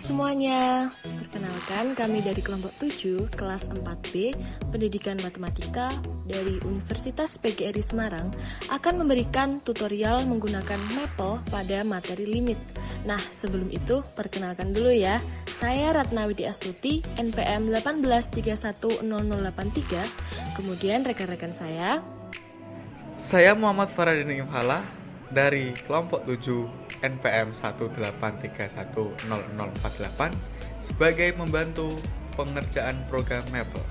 semuanya, perkenalkan kami dari kelompok 7, kelas 4B, Pendidikan Matematika dari Universitas PGRI Semarang akan memberikan tutorial menggunakan Maple pada materi limit. Nah, sebelum itu, perkenalkan dulu ya, saya Ratnawidi Astuti, NPM 18310083, kemudian rekan-rekan saya Muhammad Faradini Imhala dari kelompok 7 NPM 183100048 sebagai membantu pengerjaan program Maple.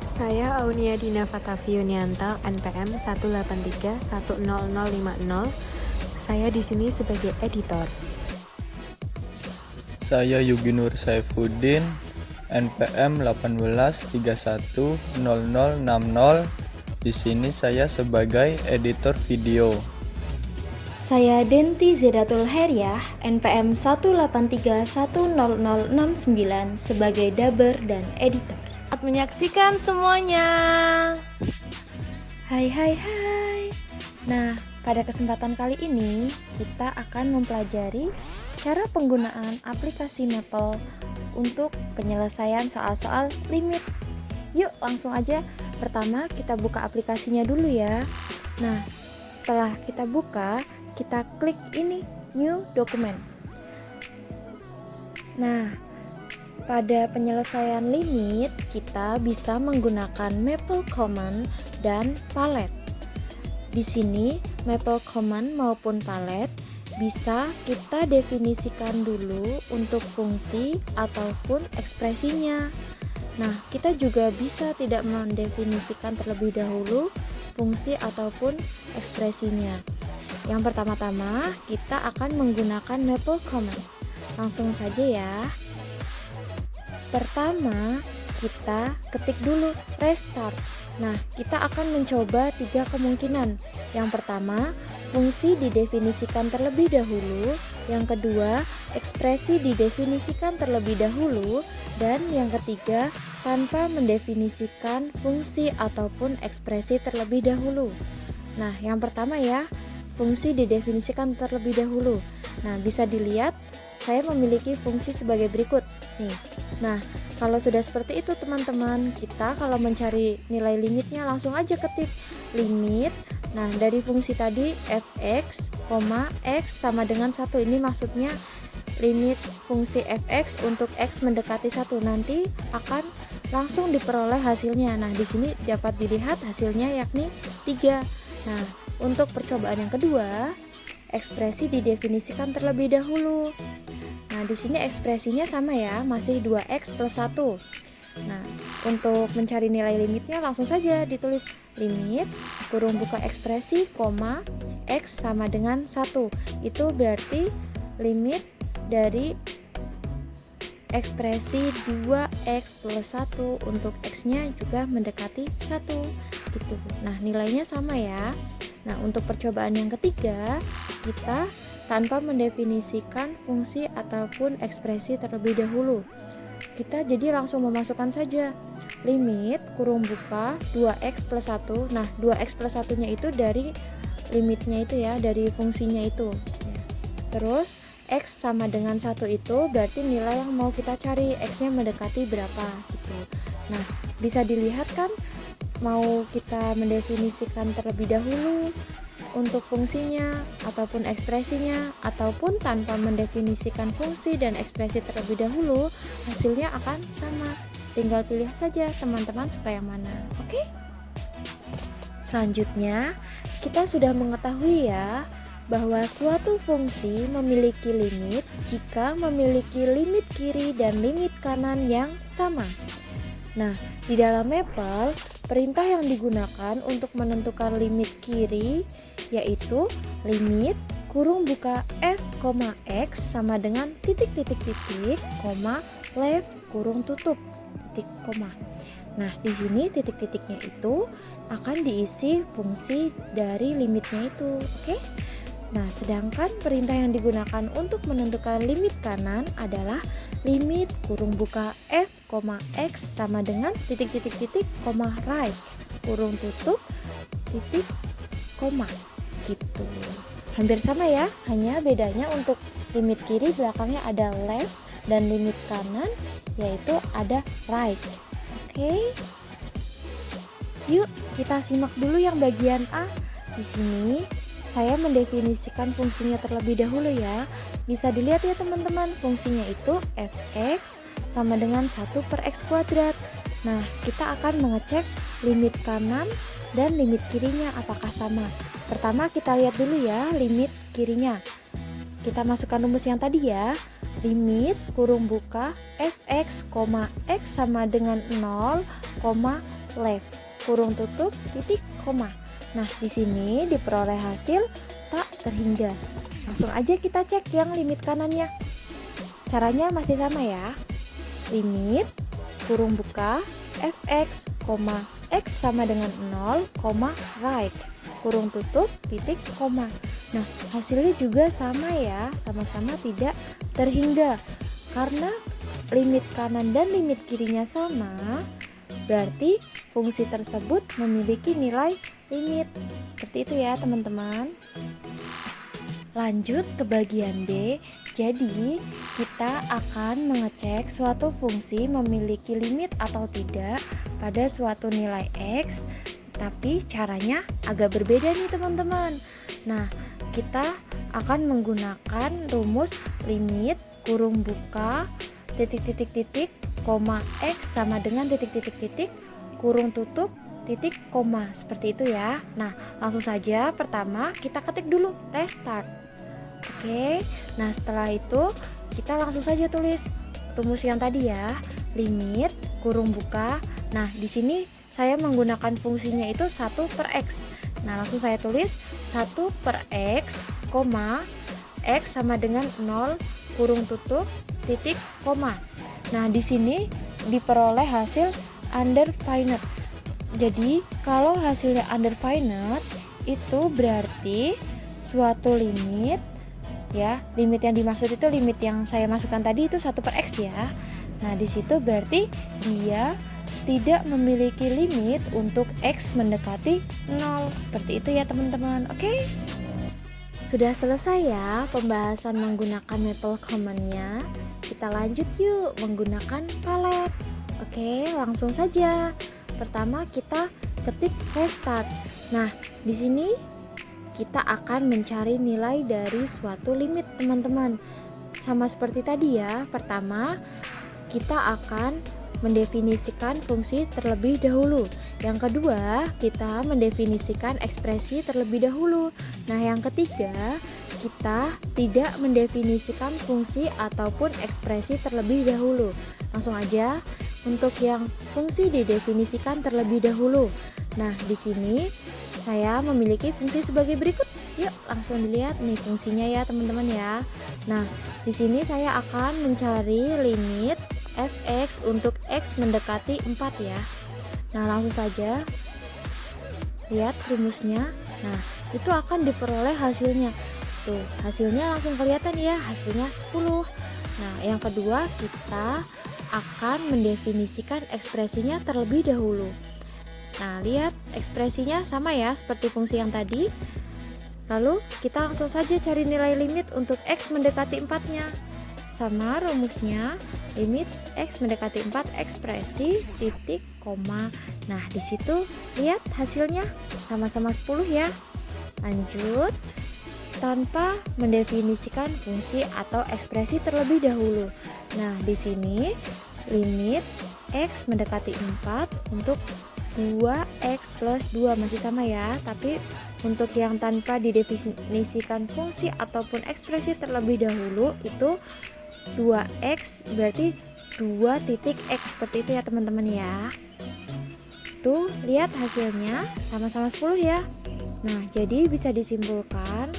Saya Aunia Dina Fatavi Yunianto, NPM 183100050. Saya di sini sebagai editor. Saya Yugi Nur Saifuddin, NPM 18310060. Di sini saya sebagai editor video. Saya Denti Zedatul Heriah, NPM 183100069 sebagai dubber dan editor. selamat menyaksikan semuanya. Hai. Nah, pada kesempatan kali ini kita akan mempelajari cara penggunaan aplikasi Maple untuk penyelesaian soal-soal limit. Yuk langsung aja. Pertama kita buka aplikasinya dulu ya. Nah, setelah kita buka, kita klik ini New Document. Nah, pada penyelesaian limit kita bisa menggunakan Maple Command dan Palette. Di sini Maple Command maupun Palette bisa kita definisikan dulu untuk fungsi ataupun ekspresinya. Nah, kita juga bisa tidak mendefinisikan terlebih dahulu fungsi ataupun ekspresinya. Yang pertama-tama, kita akan menggunakan Maple Command. Langsung saja ya. Pertama, kita ketik dulu restart. Nah, kita akan mencoba 3 kemungkinan. Yang pertama, fungsi didefinisikan terlebih dahulu. Yang kedua, ekspresi didefinisikan terlebih dahulu. Dan yang ketiga, tanpa mendefinisikan fungsi ataupun ekspresi terlebih dahulu. Nah, yang pertama ya, fungsi didefinisikan terlebih dahulu. Nah, bisa dilihat saya memiliki fungsi sebagai berikut nih. Nah, kalau sudah seperti itu teman-teman, kita kalau mencari nilai limitnya langsung aja ketik limit. Nah, dari fungsi tadi fx, x sama dengan 1. Ini maksudnya limit fungsi fx untuk x mendekati 1 nanti akan langsung diperoleh hasilnya. Nah, di sini dapat dilihat hasilnya yakni 3. Nah, untuk percobaan yang kedua, ekspresi didefinisikan terlebih dahulu. Nah, di sini ekspresinya sama ya, masih 2x plus 1. Nah, untuk mencari nilai limitnya langsung saja ditulis limit kurung buka ekspresi, x sama dengan 1. Itu berarti limit dari ekspresi 2x plus 1 untuk x-nya juga mendekati 1 gitu. Nah, nilainya sama ya. Nah, untuk percobaan yang ketiga, kita tanpa mendefinisikan fungsi ataupun ekspresi terlebih dahulu. Kita jadi langsung memasukkan saja limit kurung buka 2x plus 1. Nah, 2x plus 1-nya itu dari limitnya itu ya, dari fungsinya itu. Terus x sama dengan 1 itu berarti nilai yang mau kita cari, x-nya mendekati berapa gitu. Nah, bisa dilihat kan mau kita mendefinisikan terlebih dahulu untuk fungsinya ataupun ekspresinya, ataupun tanpa mendefinisikan fungsi dan ekspresi terlebih dahulu, hasilnya akan sama. Tinggal pilih saja teman-teman suka yang mana. Oke? Selanjutnya, kita sudah mengetahui ya bahwa suatu fungsi memiliki limit jika memiliki limit kiri dan limit kanan yang sama. Nah, di dalam Maple, perintah yang digunakan untuk menentukan limit kiri yaitu limit kurung buka f, x sama dengan titik, left kurung tutup, titik, koma. Nah, di sini titik-titiknya itu akan diisi fungsi dari limitnya itu, oke? Nah, sedangkan perintah yang digunakan untuk menentukan limit kanan adalah limit kurung buka f, x sama dengan titik, right kurung tutup, titik, koma gitu. Hampir sama ya, hanya bedanya untuk limit kiri belakangnya ada left, dan limit kanan yaitu ada right. Oke. Yuk, kita simak dulu yang bagian A. Di sini saya mendefinisikan fungsinya terlebih dahulu ya. Bisa dilihat ya teman-teman, fungsinya itu fx sama dengan 1/x². Nah, kita akan mengecek limit kanan dan limit kirinya apakah sama. Pertama kita lihat dulu ya limit kirinya. Kita masukkan rumus yang tadi ya. Limit kurung buka fx, x sama dengan 0, left kurung tutup titik koma. Nah, di sini diperoleh hasil tak terhingga. Langsung aja kita cek yang limit kanannya. Caranya masih sama ya. Limit kurung buka fx, x sama dengan 0, right kurung tutup titik koma. Nah, hasilnya juga sama ya, sama-sama tidak terhingga. Karena limit kanan dan limit kirinya sama, berarti fungsi tersebut memiliki nilai limit. Seperti itu ya teman-teman. Lanjut ke bagian D. Jadi kita akan mengecek suatu fungsi memiliki limit atau tidak pada suatu nilai X, tapi caranya agak berbeda nih teman-teman. Nah, kita akan menggunakan rumus limit kurung buka titik-titik-titik, x sama dengan titik-titik-titik kurung tutup titik koma, seperti itu ya. Nah, langsung saja pertama kita ketik dulu restart. Oke, nah setelah itu kita langsung saja tulis rumus yang tadi ya, limit kurung buka. Nah, di sini saya menggunakan fungsinya itu 1/x. Nah, langsung saya tulis 1/x, x sama dengan 0 kurung tutup titik koma. Nah, di sini diperoleh hasil undefined. Jadi, kalau hasilnya undefined itu berarti suatu limit ya, limit yang dimaksud itu limit yang saya masukkan tadi itu 1/x ya. Nah, di situ berarti dia tidak memiliki limit untuk x mendekati 0. Seperti itu ya teman-teman. Oke. Sudah selesai ya pembahasan menggunakan Maple Common-nya. Kita lanjut yuk menggunakan palet. Oke, langsung saja. Pertama kita ketik restart. Nah, di sini kita akan mencari nilai dari suatu limit teman-teman. Sama seperti tadi ya. Pertama, kita akan mendefinisikan fungsi terlebih dahulu. Yang kedua, kita mendefinisikan ekspresi terlebih dahulu. Nah, yang ketiga, kita tidak mendefinisikan fungsi ataupun ekspresi terlebih dahulu. Langsung aja untuk yang fungsi didefinisikan terlebih dahulu. Nah, di sini saya memiliki fungsi sebagai berikut. Yuk, langsung dilihat nih fungsinya ya, teman-teman ya. Nah, di sini saya akan mencari limit fx untuk x mendekati 4 ya. Nah, langsung saja lihat rumusnya. Nah, itu akan diperoleh hasilnya. Tuh, hasilnya langsung kelihatan ya, hasilnya 10. Nah, yang kedua kita akan mendefinisikan ekspresinya terlebih dahulu. Nah, lihat ekspresinya sama ya seperti fungsi yang tadi. Lalu kita langsung saja cari nilai limit untuk x mendekati 4-nya. Sama rumusnya, limit x mendekati 4 ekspresi titik koma. Nah, di situ lihat hasilnya sama-sama 10 ya. Lanjut, tanpa mendefinisikan fungsi atau ekspresi terlebih dahulu. Nah, di sini limit x mendekati 4 untuk 2x plus 2 masih sama ya, tapi untuk yang tanpa didefinisikan fungsi ataupun ekspresi terlebih dahulu itu 2x berarti 2 titik x, seperti itu ya teman-teman ya. Tuh, lihat hasilnya sama-sama 10 ya. Nah, jadi bisa disimpulkan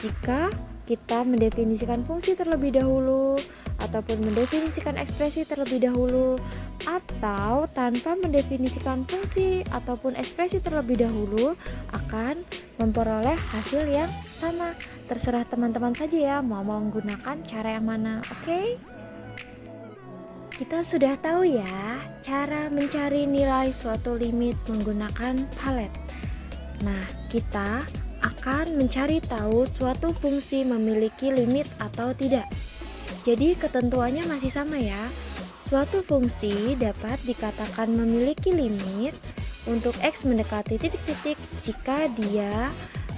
jika kita mendefinisikan fungsi terlebih dahulu ataupun mendefinisikan ekspresi terlebih dahulu, atau tanpa mendefinisikan fungsi ataupun ekspresi terlebih dahulu akan memperoleh hasil yang sama. Terserah teman-teman saja ya mau menggunakan cara yang mana. Oke? Kita sudah tahu ya cara mencari nilai suatu limit menggunakan palet. Nah, kita akan mencari tahu suatu fungsi memiliki limit atau tidak. Jadi ketentuannya masih sama ya. Suatu fungsi dapat dikatakan memiliki limit untuk X mendekati titik-titik jika dia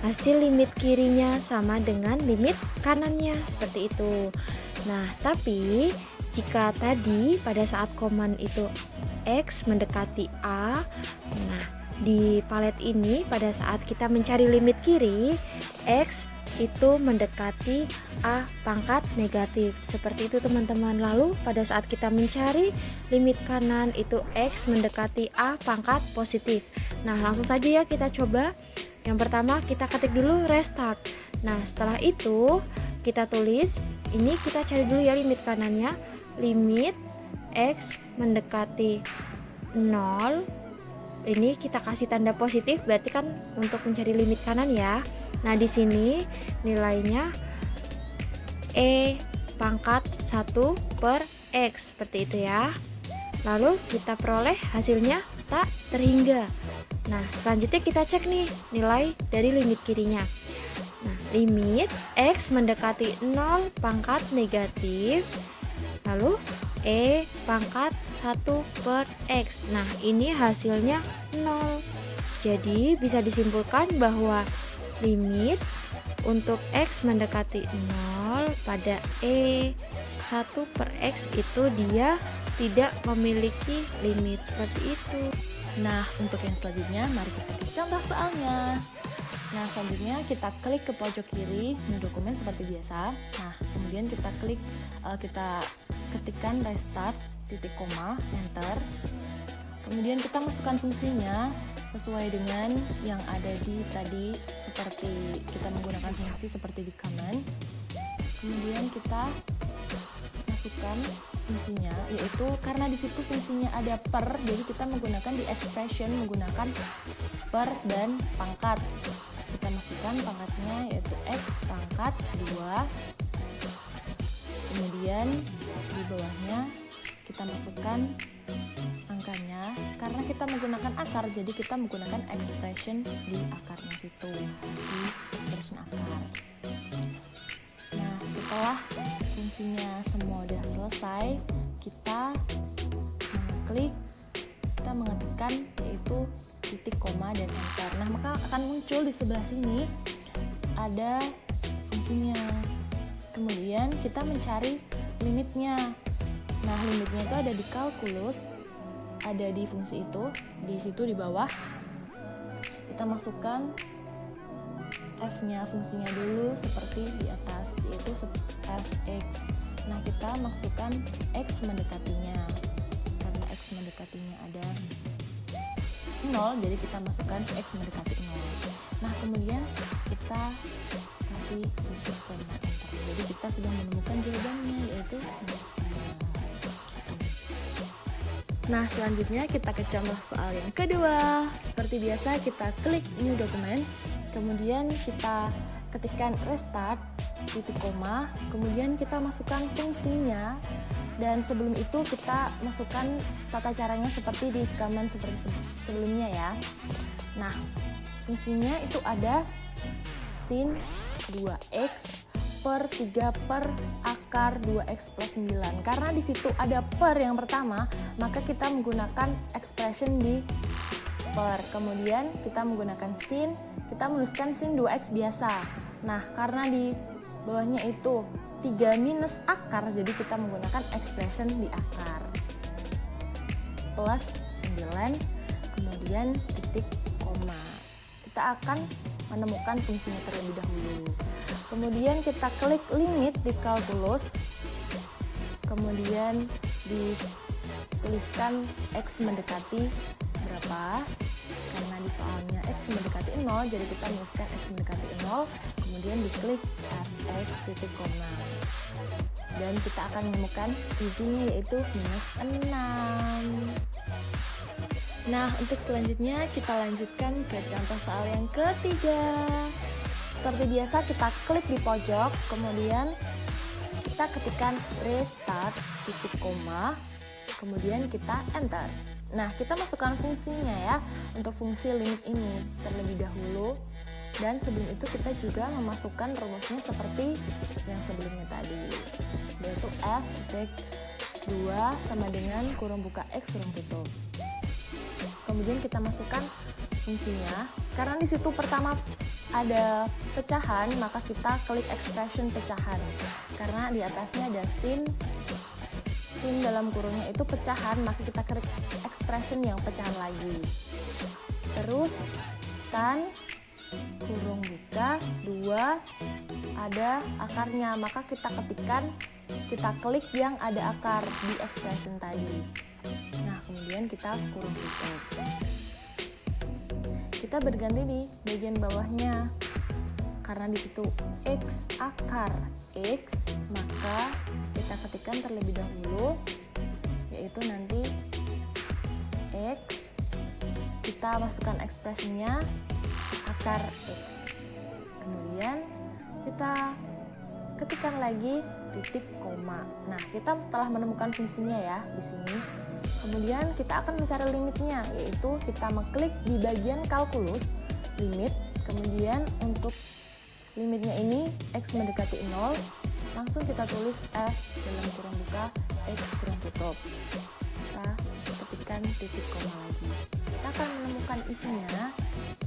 hasil limit kirinya sama dengan limit kanannya, seperti itu. Nah, tapi jika tadi pada saat koman itu X mendekati A, nah di palet ini pada saat kita mencari limit kiri, X itu mendekati A pangkat negatif, seperti itu teman-teman. Lalu pada saat kita mencari limit kanan itu X mendekati A pangkat positif. Nah, langsung saja ya kita coba. Yang pertama kita ketik dulu restart. Nah, setelah itu kita tulis, ini kita cari dulu ya limit kanannya. Limit X mendekati 0. Ini kita kasih tanda positif, berarti kan untuk mencari limit kanan ya. Nah, di sini nilainya E pangkat 1 per X, seperti itu ya. Lalu kita peroleh hasilnya tak terhingga. Nah, selanjutnya kita cek nih nilai dari limit kirinya. Nah, limit X mendekati 0 pangkat negatif, lalu E pangkat 1 per X. Nah, ini hasilnya 0. Jadi bisa disimpulkan bahwa limit untuk X mendekati 0 pada E 1 per X itu dia tidak memiliki limit, seperti itu. Nah, untuk yang selanjutnya mari kita ke contoh soalnya. Nah, selanjutnya kita klik ke pojok kiri new dokumen seperti biasa. Nah, kemudian kita ketikkan restart titik koma enter. Kemudian kita masukkan fungsinya sesuai dengan yang ada di tadi, seperti kita menggunakan fungsi seperti di kanan. Kemudian kita masukkan fungsinya, yaitu karena di situ fungsinya ada per, jadi kita menggunakan di expression menggunakan per dan pangkat. Kita masukkan pangkatnya yaitu X pangkat 2. Kemudian di bawahnya kita masukkan angkanya, karena kita menggunakan akar jadi kita menggunakan expression di akarnya situ, di expression akar. Nah, setelah fungsinya semua udah selesai, kita mengetikkan yaitu titik koma dan enter. Nah, maka akan muncul di sebelah sini ada fungsinya. Kemudian kita mencari limitnya. Nah, limitnya itu ada di kalkulus, ada di fungsi itu, di situ di bawah. Kita masukkan f-nya, fungsinya dulu seperti di atas, yaitu fx. Nah, kita masukkan x mendekatinya. Karena x mendekatinya ada 0, jadi kita masukkan x mendekati 0. Nah, kemudian kita kasih titik koma enter. Jadi kita sudah menemukan jawabannya, yaitu minus 2. Nah, selanjutnya kita ke contoh soal yang kedua. Seperti biasa kita klik new dokumen, kemudian kita ketikkan restart titik koma, kemudian kita masukkan fungsinya, dan sebelum itu kita masukkan tata caranya seperti di rekaman seperti sebelumnya ya. Nah, fungsinya itu ada sin 2x per 3 per akar 2x plus 9. Karena di situ ada per yang pertama, maka kita menggunakan expression di per. Kemudian kita menggunakan sin, kita menuliskan sin 2x biasa. Nah, karena di bawahnya itu 3 minus akar, jadi kita menggunakan expression di akar. Plus 9, kemudian titik koma. Kita akan menemukan fungsinya terlebih dahulu. Kemudian kita klik limit di kalkulus, kemudian dituliskan x mendekati berapa, karena di soalnya x mendekati 0, jadi kita menuliskan x mendekati 0, kemudian diklik fx titik koma, dan kita akan menemukan isinya yaitu minus 6. Nah, untuk selanjutnya kita lanjutkan ke contoh soal yang ketiga. Seperti biasa kita klik di pojok, kemudian kita ketikkan restart titik koma, kemudian kita enter. Nah, kita masukkan fungsinya ya. Untuk fungsi limit ini terlebih dahulu Dan sebelum itu kita juga memasukkan rumusnya seperti yang sebelumnya tadi, yaitu F titik 2 sama dengan kurung buka X kurung tutup. Kemudian kita masukkan fungsinya. Karena di situ pertama ada pecahan, maka kita klik expression pecahan. Karena di atasnya ada sin dalam kurungnya itu pecahan, maka kita klik expression yang pecahan lagi. Terus tan kurung buka 2 ada akarnya, maka kita klik yang ada akar di expression tadi. Nah, kemudian kita kurung tutup. Kita berganti di bagian bawahnya. Karena di situ X akar X, maka kita ketikkan terlebih dahulu, yaitu nanti X, kita masukkan ekspresinya akar X. Kemudian kita ketikkan lagi titik koma. Nah, kita telah menemukan fungsinya ya di sini. Kemudian kita akan mencari limitnya, yaitu kita mengklik di bagian kalkulus limit. Kemudian untuk limitnya ini X mendekati 0, langsung kita tulis F dalam kurung buka X kurung tutup. Kita ketikkan titik koma lagi. Kita akan menemukan isinya,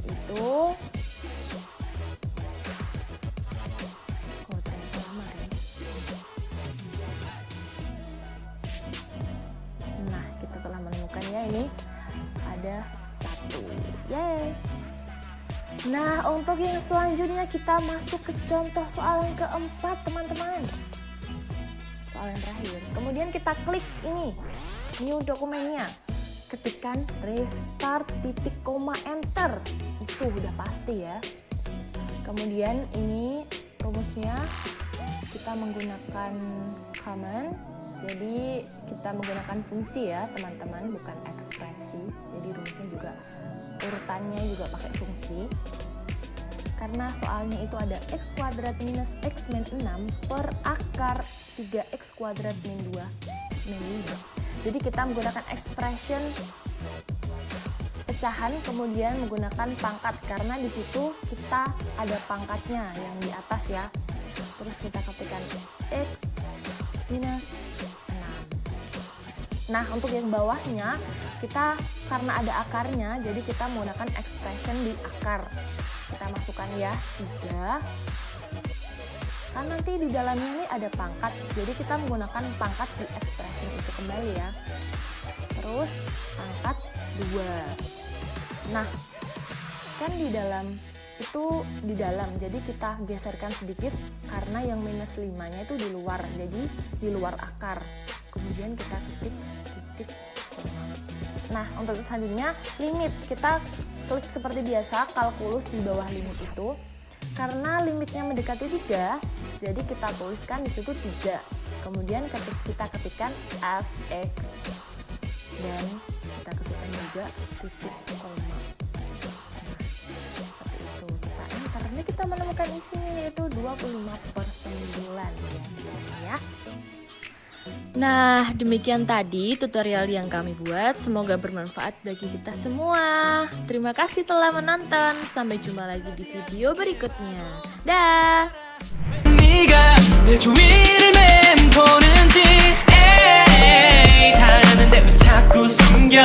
yaitu kita telah menemukannya, ini ada 1. Yeay. Nah, untuk yang selanjutnya kita masuk ke contoh soal yang keempat, teman-teman. Soal yang terakhir. Kemudian kita klik ini, new dokumennya. Ketikkan restart titik koma enter. Itu udah pasti ya. Kemudian ini rumusnya kita menggunakan command. Jadi kita menggunakan fungsi ya teman-teman, bukan ekspresi. Jadi rumusnya juga urutannya juga pakai fungsi. Karena soalnya itu ada x kuadrat minus x min 6 per akar 3x kuadrat min 2 min 5. Jadi kita menggunakan expression pecahan, kemudian menggunakan pangkat karena di situ kita ada pangkatnya yang di atas ya. Terus kita ketikkan x minus 6. Nah, untuk yang bawahnya kita karena ada akarnya, jadi kita menggunakan expression di akar. Kita masukkan ya 3. Kan nanti di dalamnya ini ada pangkat, jadi kita menggunakan pangkat di expression itu kembali ya. Terus pangkat 2. Nah, kan di dalam itu di dalam, jadi kita geserkan sedikit karena yang minus 5-nya itu di luar, jadi di luar akar. Kemudian kita ketik titik koma. Nah, untuk selanjutnya limit, kita klik seperti biasa kalkulus di bawah limit itu. Karena limitnya mendekati 3, jadi kita tuliskan di situ 3. Kemudian kita ketikkan fx dan kita ketikkan juga titik koma. Nah, seperti itu. Kita enter. Ini kita menemukan isinya yaitu 25/9 ya. Nah, demikian tadi tutorial yang kami buat. Semoga bermanfaat bagi kita semua. Terima kasih telah menonton. Sampai jumpa lagi di video berikutnya. Dah. 네가 내 주위를 맴도는지 에이 다 아는데 왜 자꾸 숨겨